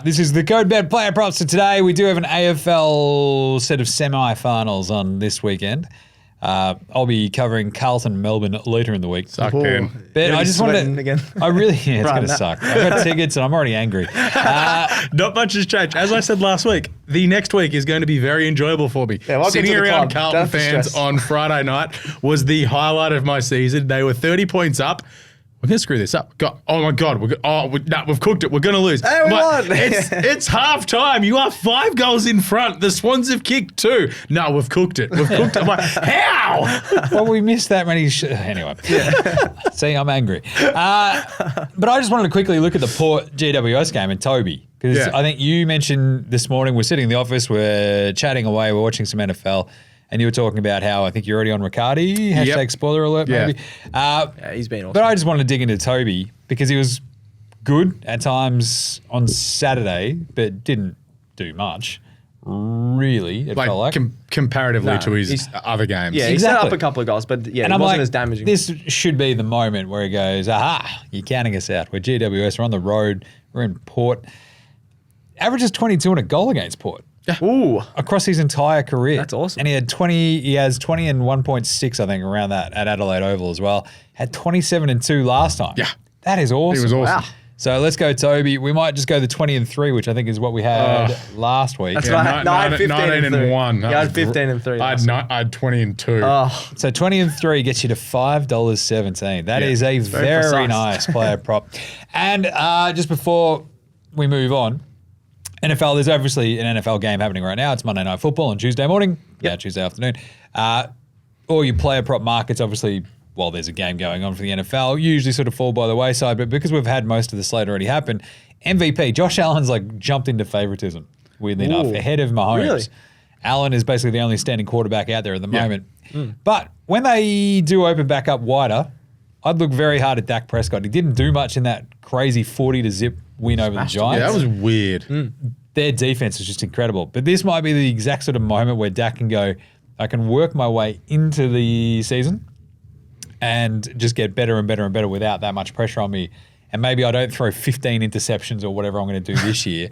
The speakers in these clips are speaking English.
This is the Code Bet Player Props. So today we do have an AFL set of semi-finals on this weekend. I'll be covering Carlton Melbourne later in the week. Suck, Ben. But I just wanted to, again. I really, it's going to suck. I've got tickets and I'm already angry. Not much has changed. As I said last week, the next week is going to be very enjoyable for me. Yeah, sitting around Carlton fans on Friday night was the highlight of my season. They were 30 points up. We're going to screw this up. Oh, my God. We've cooked it. We're going to lose. Hey, we won. It's half time. You are 5 goals in front. The Swans have kicked 2. No, we've cooked it. We've cooked it. I'm like, how? Well, we missed that many. Anyway. Yeah. See, I'm angry. But I just wanted to quickly look at the Port GWS game and Toby. Because I think you mentioned this morning, we're sitting in the office, we're chatting away, we're watching some NFL. And you were talking about how I think you're already on Riccardi, hashtag spoiler alert maybe. Yeah, he's been awesome. But I just wanted to dig into Toby because he was good at times on Saturday, but didn't do much, really, it felt like. Comparatively to his other games. Yeah, he set up a couple of goals, but and it wasn't as damaging. This should be the moment where he goes, aha, you're counting us out. We're GWS, we're on the road, we're in Port. Averages 22 and a goal against Port. Ooh. Across his entire career. That's awesome. And he has 20 and 1.6, I think, around that at Adelaide Oval as well. Had 27 and 2 last time. Yeah. That is awesome. He was awesome. Wow. So let's go, Toby. We might just go the 20 and 3, which I think is what we had last week. That's right. No, I had 15 and 1. Yeah, I had 15 and 3. I had 20 and 2. Oh. So 20 and 3 gets you to $5.17. That is a very nice player prop. And just before we move on, NFL, there's obviously an NFL game happening right now. It's Monday Night Football on Tuesday morning, Tuesday afternoon. All your player prop markets, obviously, while there's a game going on for the NFL, usually sort of fall by the wayside. But because we've had most of the slate already happen, MVP, Josh Allen's like jumped into favoritism, weirdly enough, ahead of Mahomes. Really? Allen is basically the only standing quarterback out there at the moment. But when they do open back up wider, I'd look very hard at Dak Prescott. He didn't do much in that crazy 40-0 win over the Giants. Yeah, that was weird. Their defense is just incredible. But this might be the exact sort of moment where Dak can go, I can work my way into the season and just get better and better and better without that much pressure on me. And maybe I don't throw 15 interceptions or whatever I'm going to do this year.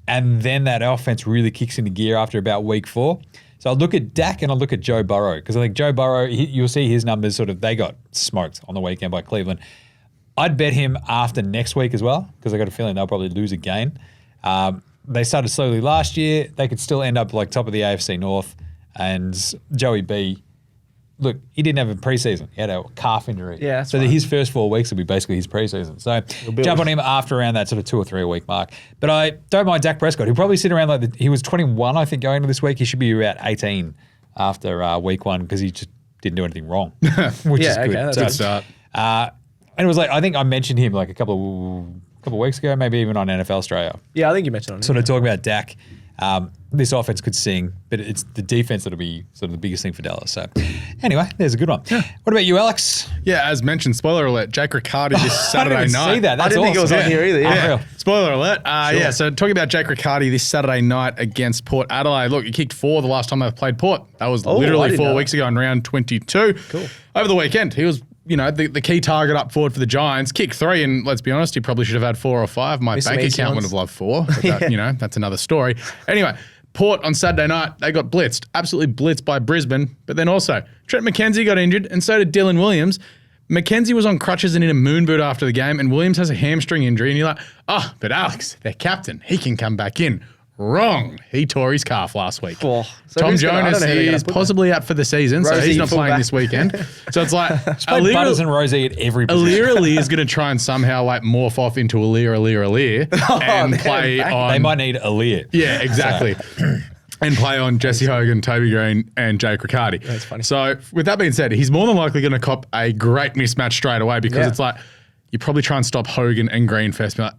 And then that offense really kicks into gear after about week 4. So I'll look at Dak and I'll look at Joe Burrow because I think Joe Burrow, you'll see his numbers they got smoked on the weekend by Cleveland. I'd bet him after next week as well because I got a feeling they'll probably lose again. They started slowly last year. They could still end up like top of the AFC North. And Joey B, look, he didn't have a preseason. He had a calf injury. Yeah, so his first 4 weeks will be basically his preseason. So jump on him after around that sort of 2 or 3 a week mark. But I don't mind Dak Prescott. He'll probably sit around he was 21, I think, going into this week. He should be about 18 after week 1 because he just didn't do anything wrong, which is good. That's so, a good start. And it was like, I think I mentioned him like a couple of weeks ago, maybe even on NFL Australia. Yeah, I think you mentioned on it. Sort of talking about Dak. This offense could sing, but it's the defense that'll be sort of the biggest thing for Dallas. So anyway, there's a good one. Yeah. What about you, Alex? Yeah, as mentioned, spoiler alert, Jake Riccardi this Saturday I didn't night. see that. That's I didn't think it was on here either. Yeah. Spoiler alert. Yeah, so talking about Jake Riccardi this Saturday night against Port Adelaide. Look, he kicked 4 the last time they played Port. That was literally 4 weeks ago in round 22. Cool. Over the weekend, he was the key target up forward for the Giants. Kicked 3, and let's be honest, he probably should have had 4 or 5. My bank account would have loved 4. But that, that's another story. Anyway, Port on Saturday night, they got blitzed. Absolutely blitzed by Brisbane. But then also, Trent McKenzie got injured, and so did Dylan Williams. McKenzie was on crutches and in a moon boot after the game, and Williams has a hamstring injury. And you're like, but Alex, their captain, he can come back in. Wrong. He tore his calf last week. So Tom Jonas is possibly out for the season, so he's not playing this weekend. So it's like Butters and Rosie at every position. Alir is going to try and somehow morph off into Alir and play on. They might need Alir. Yeah, exactly. And play on Jesse Hogan, Toby Green, and Jake Riccardi. That's funny. So with that being said, he's more than likely going to cop a great mismatch straight away because it's like you probably try and stop Hogan and Green first. Be like,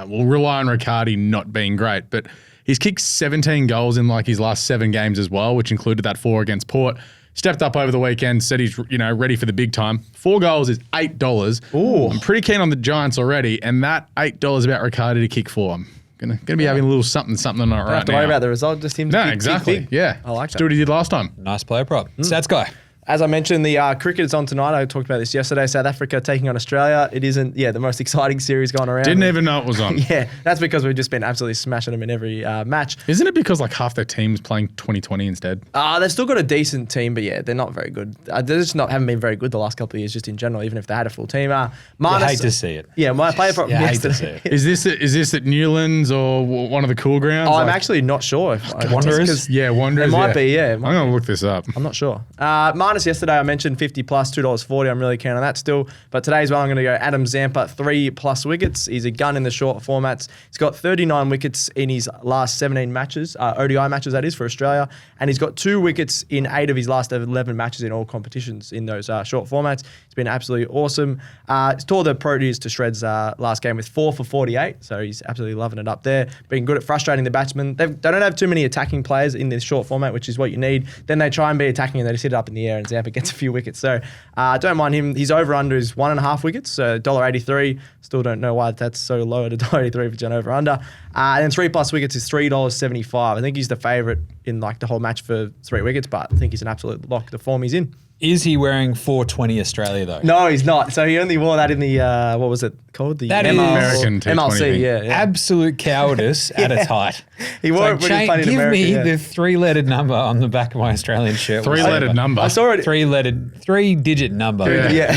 we'll rely on Riccardi not being great, but he's kicked 17 goals in his last 7 games as well, which included that 4 against Port. Stepped up over the weekend, said he's ready for the big time. 4 goals is $8. Ooh. I'm pretty keen on the Giants already, and that $8 about Riccardi to kick 4. I'm gonna be having a little something on it right now. Don't have to worry about the result, just him to kick exactly. big. Yeah. I like Just that. do what he did last time. Nice player prop. Stats guy. As I mentioned, the cricket is on tonight. I talked about this yesterday. South Africa taking on Australia. It isn't, the most exciting series going around. Didn't even know it was on. Yeah, that's because we've just been absolutely smashing them in every match. Isn't it because like half their team's playing 2020 instead? They've still got a decent team, but they're not very good. They just haven't been very good the last couple of years, just in general, even if they had a full team. You hate to see it. Yeah, my player from hate to see yesterday. it. Is this at Newlands or one of the cool grounds? I'm actually not sure. If Wanderers? Yeah, Wanderers. It might be, yeah. I'm going to look this up. I'm not sure. Marnus yesterday, I mentioned 50 plus, $2.40. I'm really keen on that still. But today as well, I'm going to go Adam Zampa, 3+ wickets. He's a gun in the short formats. He's got 39 wickets in his last 17 matches, ODI matches that is, for Australia. And he's got 2 wickets in 8 of his last 11 matches in all competitions in those short formats. It's been absolutely awesome. He's tore the Proteas to shreds last game with 4 for 48. So he's absolutely loving it up there. Being good at frustrating the batsmen. They don't have too many attacking players in this short format, which is what you need. Then they try and be attacking and they just hit it up in the air and Zampa gets a few wickets. So don't mind him. He's over under is 1.5 wickets, so $1.83. Still don't know why that's so low at $1.83 for John over under. And then 3+ wickets is $3.75. I think he's the favourite in like the whole match for 3 wickets, but I think he's an absolute lock. The form he's in. Is he wearing 420 Australia though? No, he's not. So he only wore that in the what was it called? The That is American T20 MLC. thing. Yeah. Absolute cowardice at its height. He wore it when he was playing in give America. me yeah. the 3-lettered number on the back of my Australian shirt. 3-lettered number. I saw it. 3-digit number. Yeah.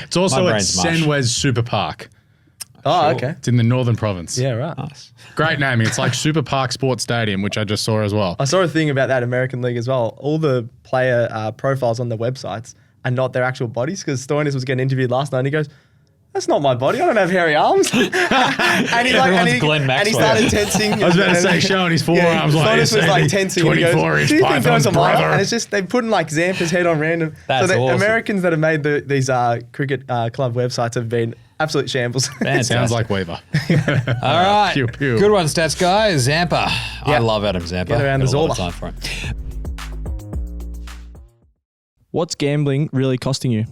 It's also My at brain's mush. Senwes Super Park. Oh, Sure. okay. It's in the Northern Province. Yeah, right. Nice. Great naming. It's like Super Park Sports Stadium, which I just saw as well. I saw a thing about that American League as well. All the player profiles on the websites are not their actual bodies, because Stoinis was getting interviewed last night and he goes, "That's not my body. I don't have hairy arms." and he Everyone's Glenn and he Maxwell. started tensing. I was about to say, showing his forearms like Stoinis was like tensing. and he goes, 24-inch "Do you think python's those are mine?" brother. And it's just they're putting like Zampa's head on random. That's so the awesome. Americans that have made these cricket club websites have been absolute shambles. Fantastic. Sounds like Weaver. All right. Pew, pew. Good one, stats guy. Zampa. I love Adam Zampa. Get around Got the a lot of Zola. time for him. What's gambling really costing you?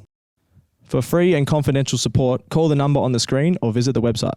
For free and confidential support, call the number on the screen or visit the website.